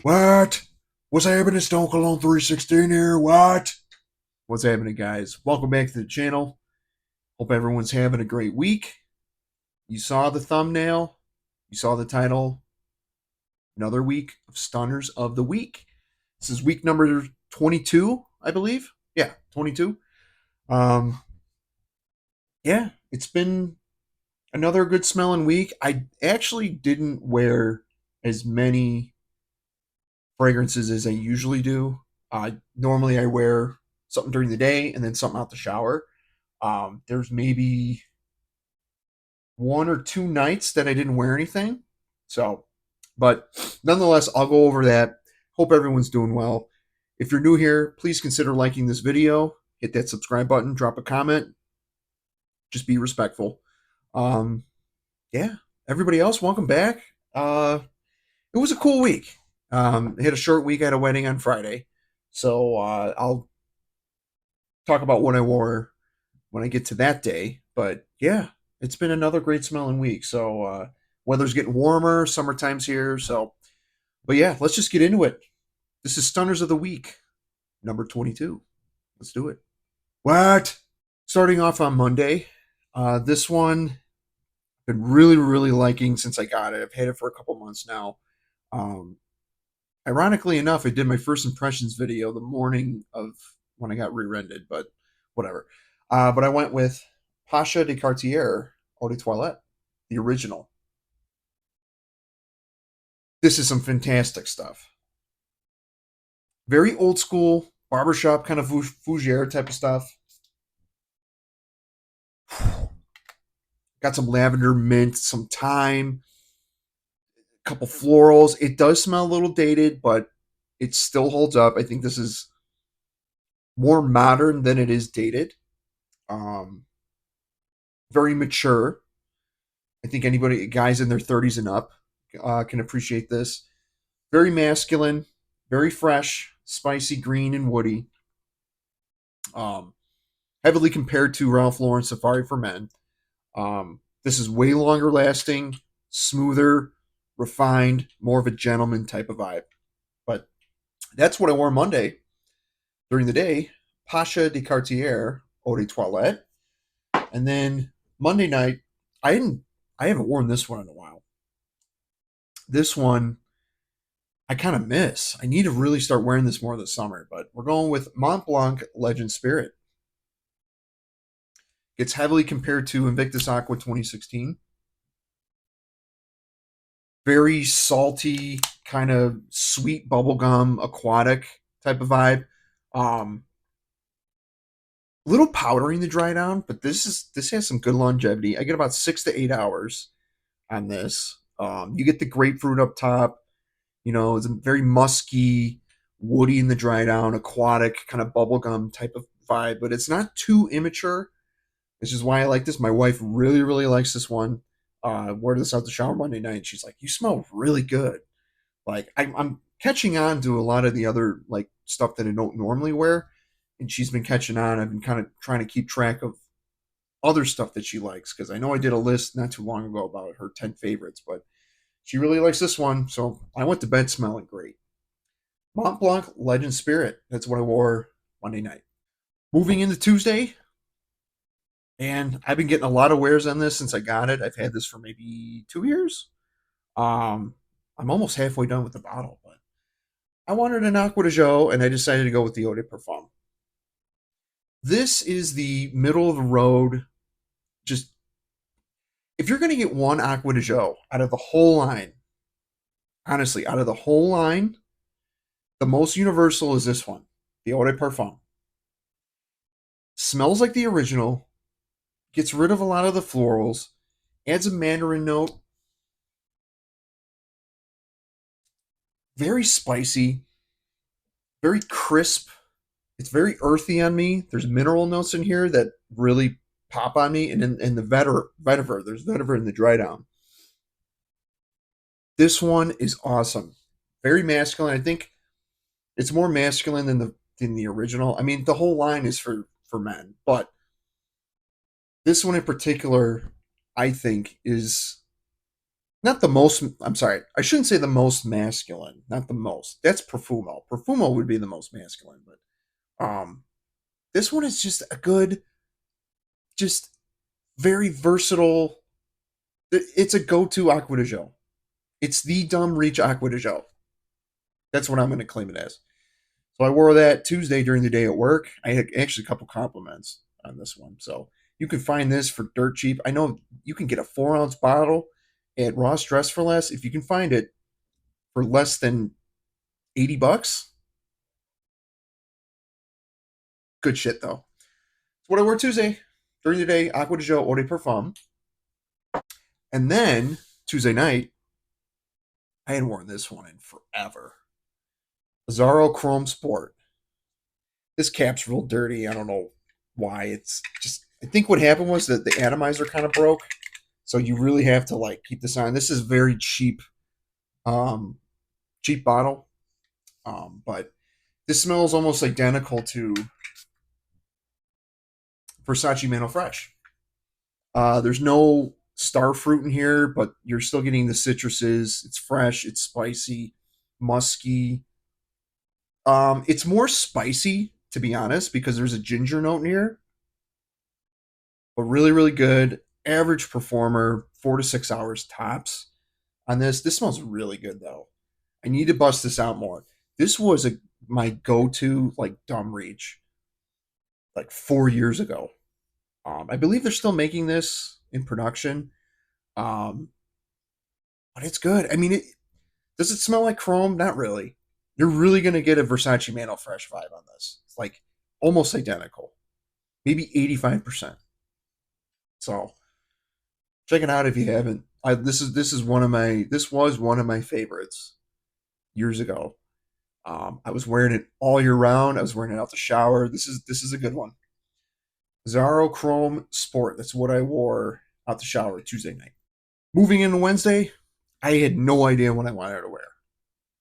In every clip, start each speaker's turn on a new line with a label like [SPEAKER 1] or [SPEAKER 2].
[SPEAKER 1] What? What's happening? Stone Cologne 316 here. What? What's happening, guys? Welcome back to the channel. Hope everyone's having a great week. You saw the thumbnail. You saw the title. Another week of Stunners of the Week. This is week number 22, I believe. Yeah, 22. Um, yeah, it's been another good smelling week. I actually didn't wear as many fragrances as I usually do. Normally I wear something during the day and then something out the shower. There's maybe one or two nights that I didn't wear anything. So, but nonetheless, I'll go over that. Hope everyone's doing well. If you're new here, please consider liking this video. Hit that subscribe button, drop a comment. Just be respectful. Yeah, everybody else, welcome back. It was a cool week. I had a short week. I had a wedding on Friday. So I'll talk about what I wore when I get to that day. But yeah, it's been another great smelling week. So weather's getting warmer, summertime's here. So, but yeah, let's just get into it. This is Stunners of the Week, number 22. Let's do it. What? Starting off on Monday. This one I've been really liking since I got it. I've had it for a couple months now. Um, Ironically enough, I did my first impressions video the morning of when I got rear-ended, but whatever. But I went with Pasha de Cartier Eau de Toilette, the original. This is some fantastic stuff. Very old school, barbershop kind of fougere type of stuff. Got some lavender mint, some thyme, a couple florals. It does smell a little dated, but it still holds up. I think this is more modern than it is dated. Um, Very mature. I think anybody, guys in their 30s and up, can appreciate this. Very masculine, very fresh, spicy, green, and woody. Um, Heavily compared to Ralph Lauren Safari for Men. This is way longer lasting, smoother, refined, more of a gentleman type of vibe. But that's what I wore Monday. During the day, Pasha de Cartier Eau de Toilette. And then Monday night, I haven't worn this one in a while. This one I kind of miss. I need to really start wearing this more this summer, but we're going with Mont Blanc Legend Spirit. Gets heavily compared to Invictus Aqua 2016. Very salty, kind of sweet bubblegum, aquatic type of vibe. Um, Little powdery in the dry down, but this has some good longevity. I get about 6 to 8 hours on this. You get the grapefruit up top. You know, it's a very musky, woody in the dry down, aquatic, kind of bubblegum type of vibe, but it's not too immature. This is why I like this. My wife really likes this one. Wore this out the shower Monday night, and she's like, "You smell really good." Like I'm catching on to a lot of the other like stuff that I don't normally wear, and she's been catching on. I've been kind of trying to keep track of other stuff that she likes because I know I did a list not too long ago about her 10 favorites, but she really likes this one, so I went to bed smelling great. Mont Blanc Legend Spirit. That's what I wore Monday night. Moving into Tuesday, and I've been getting a lot of wears on this since I got it. I've had this for maybe 2 years. Um, I'm almost halfway done with the bottle, but I wanted an Acqua di Gio, and I decided to go with the Eau de Parfum. This is the middle of the road. Just if you're going to get one Acqua di Gio out of the whole line, honestly, out of the whole line, the most universal is this one, the Eau de Parfum. Smells like the original, gets rid of a lot of the florals, adds a mandarin note, very spicy, very crisp. It's very earthy on me. There's mineral notes in here that really pop on me, and in the vetiver, there's vetiver in the dry down. This one is awesome. Very masculine. I think it's more masculine than the original. I mean, the whole line is for men, but this one in particular, I think, is not the most, I'm sorry, I shouldn't say the most masculine, not the most. That's Profumo. Profumo would be the most masculine, but this one is just a good, just very versatile. It's a go-to Acqua di Gio. It's the dumb reach Acqua di Gio. That's what I'm going to claim it as. So I wore that Tuesday during the day at work. I had actually a couple compliments on this one. So you can find this for dirt cheap. I know you can get a 4-ounce bottle at Ross Dress for less. If you can find it for less than $80, good shit though. It's what I wore Tuesday during the day. Acqua di Gio Eau de Parfum. And then Tuesday night, I hadn't worn this one in forever. Azzaro Chrome Sport. This cap's real dirty. I don't know why. It's just, I think what happened was that the atomizer kind of broke. So you really have to like keep this on. This is very cheap, um, cheap bottle. But this smells almost identical to Versace Mano Fresh. There's no star fruit in here, but you're still getting the citruses. It's fresh, it's spicy, musky. It's more spicy, to be honest, because there's a ginger note in here. But really, really good. Average performer, 4 to 6 hours tops on this. This smells really good though. I need to bust this out more. This was my go-to like dumb reach like 4 years ago. I believe they're still making this in production. Um, but it's good. I mean, does it smell like chrome? Not really. You're really gonna get a Versace Mano Fresh vibe on this. It's like almost identical, maybe 85%. So check it out if you haven't. This was one of my favorites years ago. I was wearing it all year round. I was wearing it out the shower. This is a good one. Zaro Chrome Sport. That's what I wore out the shower Tuesday night. Moving into Wednesday, I had no idea what I wanted to wear.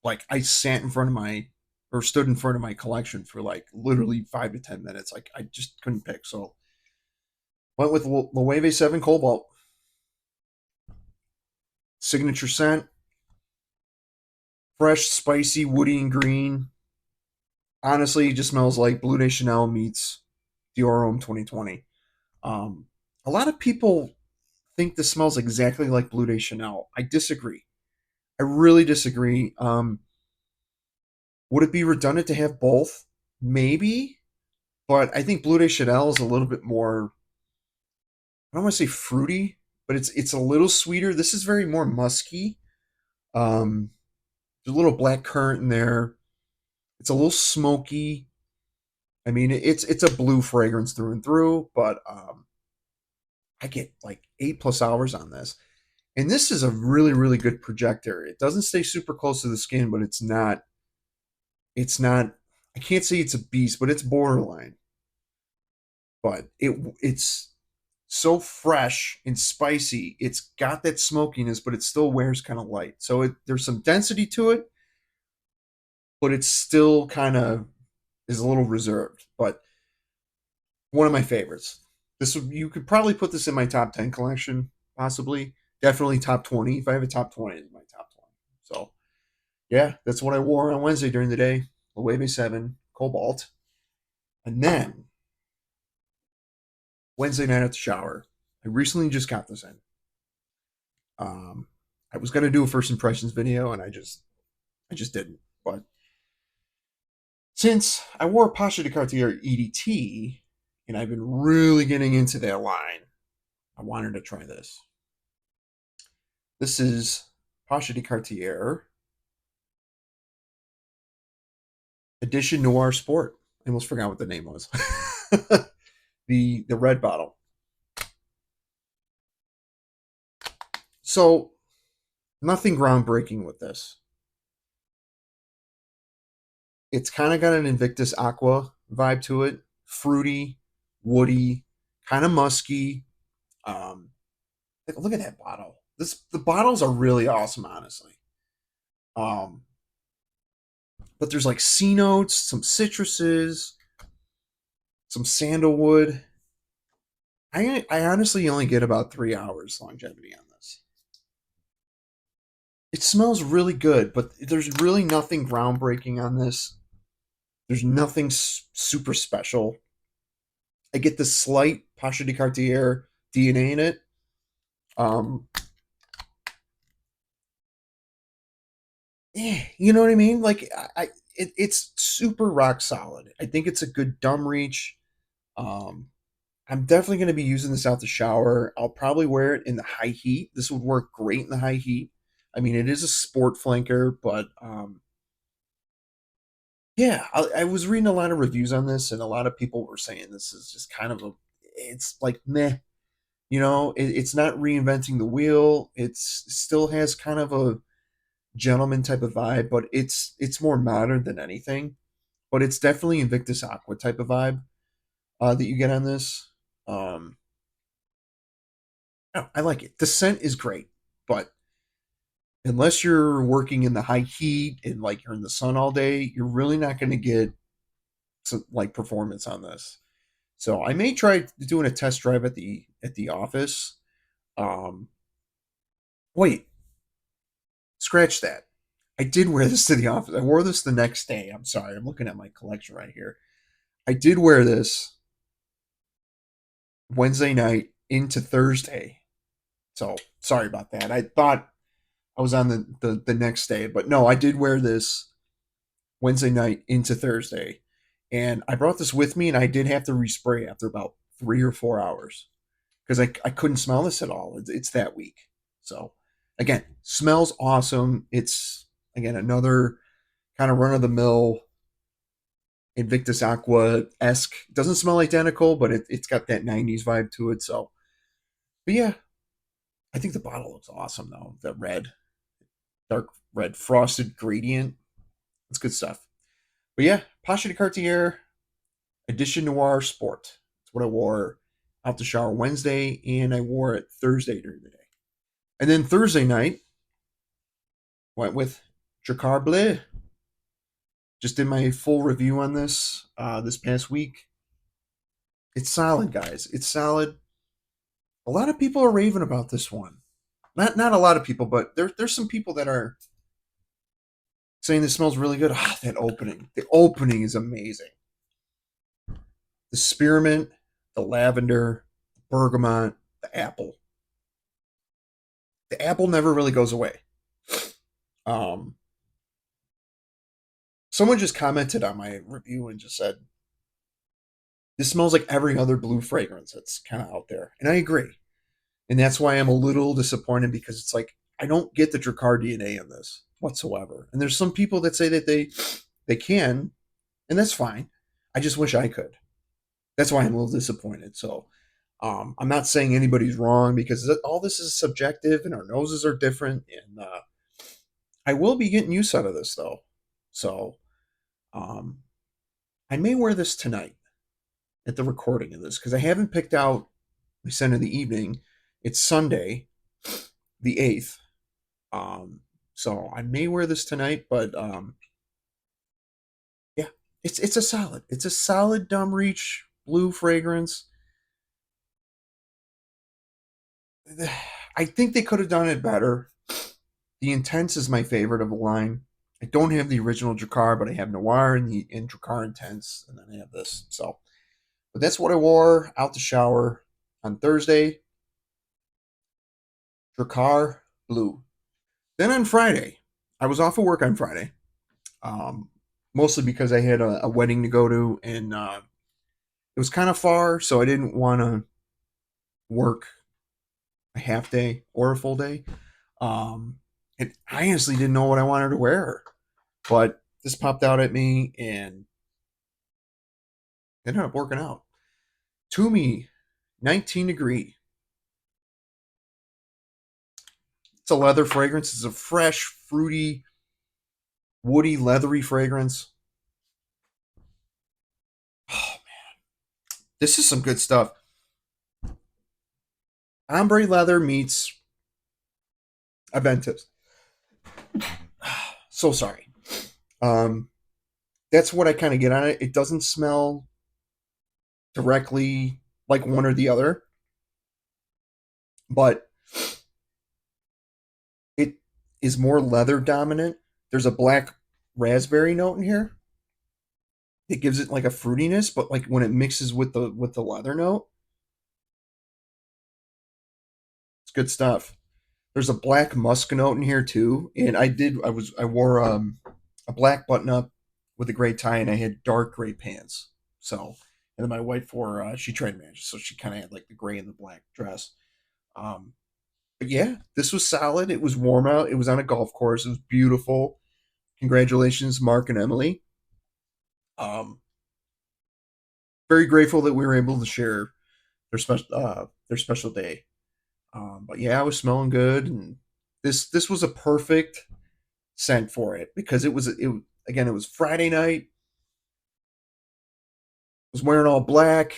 [SPEAKER 1] Like I sat in front of my or stood in front of my collection for like literally 5 to 10 minutes. Like I just couldn't pick. So went with Loewe 7 Cobalt. Signature scent. Fresh, spicy, woody, and green. Honestly, it just smells like Bleu de Chanel meets Dior Homme 2020. Um, a lot of people think this smells exactly like Bleu de Chanel. I disagree. I really disagree. Would it be redundant to have both? Maybe, but I think Bleu de Chanel is a little bit more. I don't want to say fruity, but it's a little sweeter. This is very more musky. Um, there's a little black currant in there. It's a little smoky. I mean, it's a blue fragrance through and through, but I get like 8+ hours on this. And this is a really, really good projector. It doesn't stay super close to the skin, but it's not, I can't say it's a beast, but it's borderline. But it's so fresh and spicy. It's got that smokiness, but it still wears kind of light. So there's some density to it, but it's still kind of is a little reserved. But one of my favorites. You could probably put this in my top 10 collection, possibly. Definitely top 20. If I have a top 20, it's my top 20. So yeah, that's what I wore on Wednesday during the day. Loewe 7 Cobalt. And then Wednesday night at the shower, I recently just got this in. Um, I was gonna do a first impressions video, and I just didn't. But since I wore Pasha de Cartier EDT, and I've been really getting into that line, I wanted to try this. This is Pasha de Cartier Edition Noire Sport. I almost forgot what the name was. the red bottle. So nothing groundbreaking with this. It's kind of got an Invictus Aqua vibe to it. Fruity, woody, kind of musky. Um, look at that bottle. The bottles are really awesome, honestly. Um, but there's like C notes, some citruses, some sandalwood. I honestly only get about 3 hours longevity on this. it smells really good, but there's really nothing groundbreaking on this. There's nothing super special. I get the slight Pasha de Cartier DNA in it. Um, you know what I mean? Like it's super rock solid. I think it's a good dumb reach. Um, I'm definitely going to be using this out the shower. I'll probably wear it in the high heat. This would work great in the high heat. I mean, it is a sport flanker, but yeah, I was reading a lot of reviews on this, and a lot of people were saying this is just kind of a, it's like meh. It's not reinventing the wheel. It still has kind of a gentleman type of vibe, but it's more modern than anything. But it's definitely Invictus Aqua type of vibe that you get on this. Um, I like it. The scent is great, but unless you're working in the high heat and like you're in the sun all day, you're really not going to get some, like performance on this. So I may try doing a test drive at the office. Um, wait, scratch that. I did wear this to the office. I wore this the next day. I'm sorry. I'm looking at my collection right here. I did wear this Wednesday night into Thursday. So sorry about that. I thought I was on the next day, but no, I did wear this Wednesday night into Thursday. And I brought this with me and I did have to respray after about 3 or 4 hours because I couldn't smell this at all. It's that weak. So again, smells awesome. It's again another kind of run of the mill Invictus Aqua esque. Doesn't smell identical, but it's got that 90s vibe to it. So, but yeah, I think the bottle looks awesome though. The red, dark red frosted gradient. It's good stuff. But yeah, Pasha de Cartier Edition Noire Sport. That's what I wore out the shower Wednesday, and I wore it Thursday during the day. And then Thursday night, went with Drakkar Bleu. Just did my full review on this this past week. It's solid, guys. It's solid. A lot of people are raving about this one. Not a lot of people, but there's some people that are saying this smells really good. Ah, that opening. The opening is amazing. The spearmint, the lavender, the bergamot, the apple. The apple never really goes away. Um, Someone just commented on my review and just said this smells like every other blue fragrance that's kind of out there, and I agree. And that's why I'm a little disappointed because it's like I don't get the Drakkar DNA in this whatsoever. And there's some people that say that they can, and that's fine. I just wish I could. That's why I'm a little disappointed. So I'm not saying anybody's wrong because all this is subjective and our noses are different. And I will be getting use out of this though. So um, I may wear this tonight at the recording of this because I haven't picked out my scent of the evening. It's Sunday, the 8th. Um, so I may wear this tonight, but yeah, it's a solid dumb reach blue fragrance. I think they could have done it better. The Intense is my favorite of the line. I don't have the original Drakkar, but I have Noire and the Drakkar Intense, and then I have this. So, but that's what I wore out the shower on Thursday. Drakkar Bleu. Then on Friday, I was off of work on Friday, um, mostly because I had a wedding to go to, and it was kind of far, so I didn't want to work a half day or a full day. And I honestly didn't know what I wanted to wear, but this popped out at me and ended up working out. Tumi, 19 degree. It's a leather fragrance. It's a fresh, fruity, woody, leathery fragrance. Oh, this is some good stuff. Ombre leather meets Aventus. So sorry. Um, that's what I kind of get on it. It doesn't smell directly like one or the other, but it is more leather dominant. There's a black raspberry note in here. It gives it like a fruitiness, but like when it mixes with the leather note, it's good stuff. There's a black musk note in here too, and I wore a black button up with a gray tie, and I had dark gray pants. So, and then my wife wore she tried match, so she kind of had like the gray and the black dress. Um, but yeah, this was solid. It was warm out. It was on a golf course. It was beautiful. Congratulations, Mark and Emily. Um, very grateful that we were able to share their special day. But yeah, I was smelling good, and this was a perfect scent for it because it was Friday night. I was wearing all black.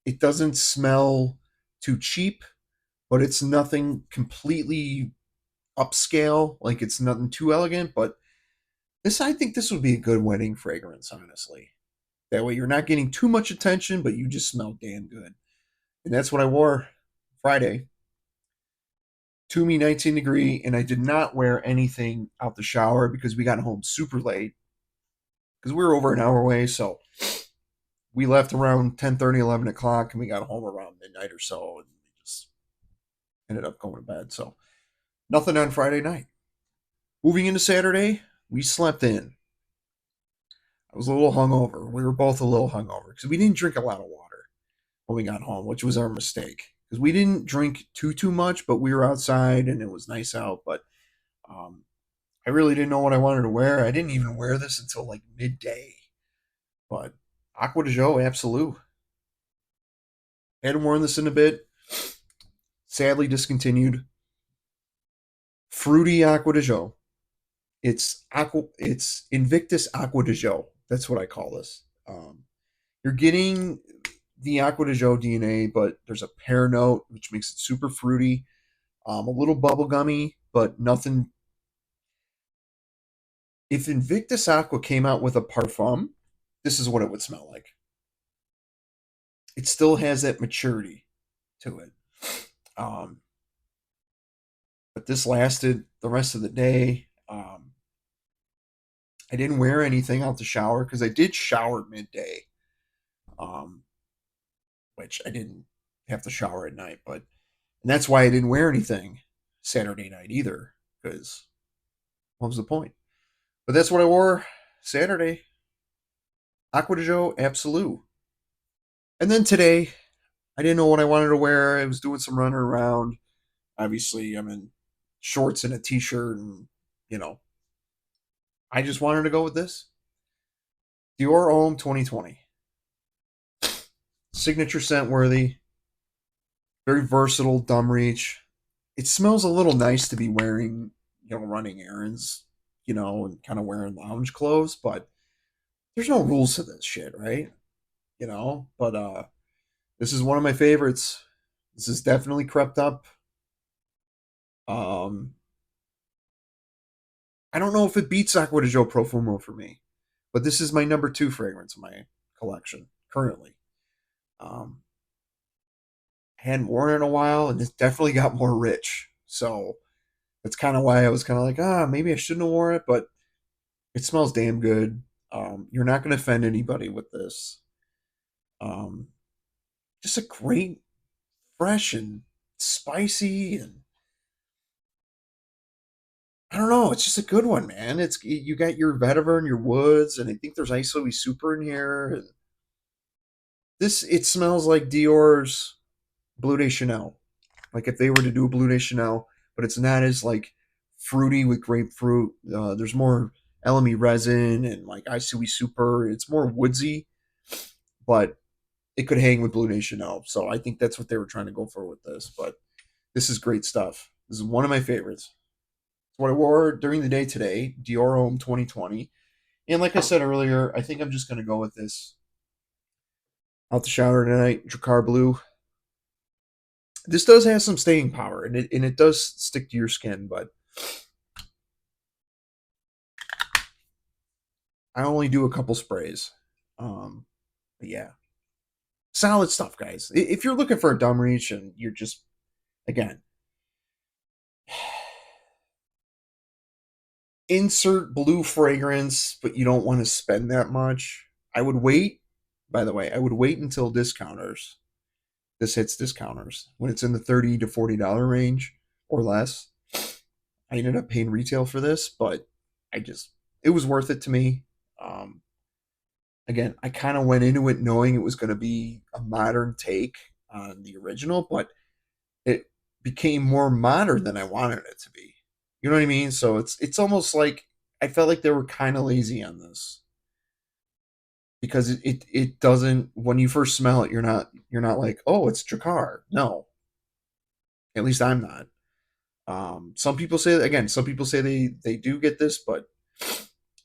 [SPEAKER 1] It doesn't smell too cheap, but it's nothing completely upscale. Like it's nothing too elegant, but this I think this would be a good wedding fragrance, honestly. That way you're not getting too much attention, but you just smell damn good. And that's what I wore Friday. Tumi 19 degree, and I did not wear anything out the shower because we got home super late because we were over an hour away. So we left around 10:30, 11 o'clock, and we got home around midnight or so, and we just ended up going to bed. So nothing on Friday night. Moving into Saturday, we slept in. I was a little hungover. We were both a little hungover because we didn't drink a lot of water when we got home, which was our mistake. Because we didn't drink too much, but we were outside and it was nice out. But um, I really didn't know what I wanted to wear. I didn't even wear this until like midday. But Acqua di Gio Absolu. Hadn't worn this in a bit. Sadly discontinued. Fruity Acqua di Gio. It's Invictus Acqua di Gio. That's what I call this. You're getting the Acqua di Gio DNA, but there's a pear note, which makes it super fruity. A little bubblegummy, but nothing. If Invictus Aqua came out with a parfum, this is what it would smell like. It still has that maturity to it. Um, but this lasted the rest of the day. I didn't wear anything out the shower because I did shower midday, um, which I didn't have to shower at night. But and that's why I didn't wear anything Saturday night either because what was the point? But that's what I wore Saturday. Acqua di Gio Absolu. And then today, I didn't know what I wanted to wear. I was doing some running around. Obviously, I'm in shorts and a t-shirt, and you know, I just wanted to go with this Dior Homme 2020. Signature scent worthy, very versatile, dumb reach. It smells a little nice to be wearing, running errands, and kind of wearing lounge clothes, but there's no rules to this shit, right? But this is one of my favorites. This is definitely crept up. Um, I don't know if it beats Acqua di Gio Profumo for me, but this is my number two fragrance in my collection currently. Um, hadn't worn it in a while, and it's definitely got more rich. So that's kind of why I was kind of like, maybe I shouldn't have worn it, but it smells damn good. You're not going to offend anybody with this. Um, just a great, fresh and spicy, and I don't know. It's just a good one, man. It's you got your vetiver and your woods, and I think there's ISO super in here. And this it smells like Dior's Bleu de Chanel. Like if they were to do a Bleu de Chanel, but it's not as like fruity with grapefruit. There's more LME resin and like ISO super. It's more woodsy, but it could hang with Bleu de Chanel. So I think that's what they were trying to go for with this. But this is great stuff. This is one of my favorites. It's what I wore during the day today, Dior Homme 2020. And like I said earlier, I think I'm just going to go with this out the shower tonight, Drakkar Bleu. This does have some staying power, and it does stick to your skin, but I only do a couple sprays. But yeah, solid stuff, guys. If you're looking for a dumb reach and you're just again, insert blue fragrance, but you don't want to spend that much, I would wait. By the way, I would wait until discounters. This hits discounters when it's in the $30 to $40 range or less. I ended up paying retail for this, but I just it was worth it to me. Um, Again, I kind of went into it knowing it was going to be a modern take on the original, but it became more modern than I wanted it to be. You know what I mean? So it's almost like I felt like they were kind of lazy on this because it doesn't when you first smell it you're not like, oh, it's Drakkar. No, at least I'm not. Some people say again, some people say they do get this, but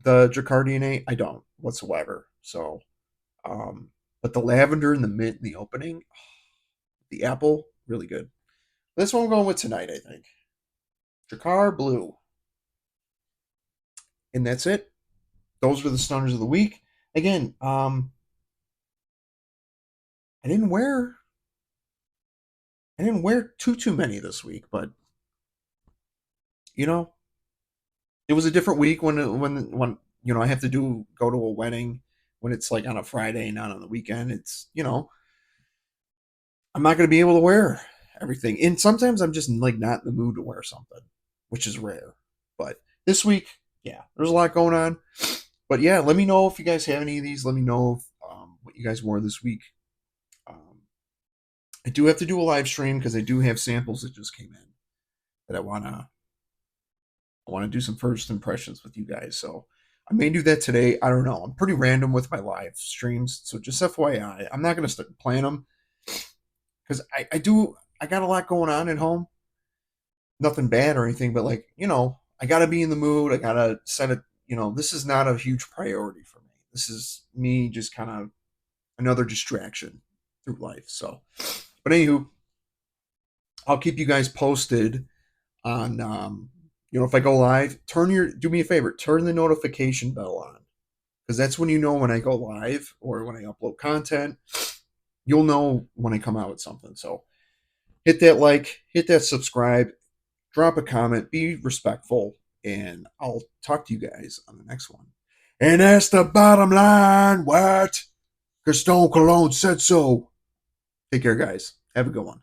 [SPEAKER 1] the Drakkar DNA I don't whatsoever. So, but the lavender and the mint in the opening, the apple, really good. That's what I'm going with tonight. I think Drakkar Bleu, and that's it. Those were the stunners of the week. Again, I didn't wear I didn't wear too many this week, but you know, it was a different week when I have to go to a wedding when it's like on a Friday, not on the weekend. It's I'm not going to be able to wear everything, and sometimes I'm just like not in the mood to wear something, which is rare. But this week, yeah, there's a lot going on. But yeah, let me know if you guys have any of these. Let me know what you guys wore this week. Um, I do have to do a live stream because I do have samples that just came in that I want to do some first impressions with you guys. So I may do that today. I don't know. I'm pretty random with my live streams, so just FYI, I'm not going to start plan them because I got a lot going on at home. Nothing bad or anything, but like I got to be in the mood. I got to set it. This is not a huge priority for me. This is me just kind of another distraction through life. So, but anywho, I'll keep you guys posted on if I go live, do me a favor, turn the notification bell on because that's when you know when I go live or when I upload content. You'll know when I come out with something. So hit that like, hit that subscribe, drop a comment, be respectful, and I'll talk to you guys on the next one. And that's the bottom line. What? Because Stone Cologne said so. Take care, guys. Have a good one.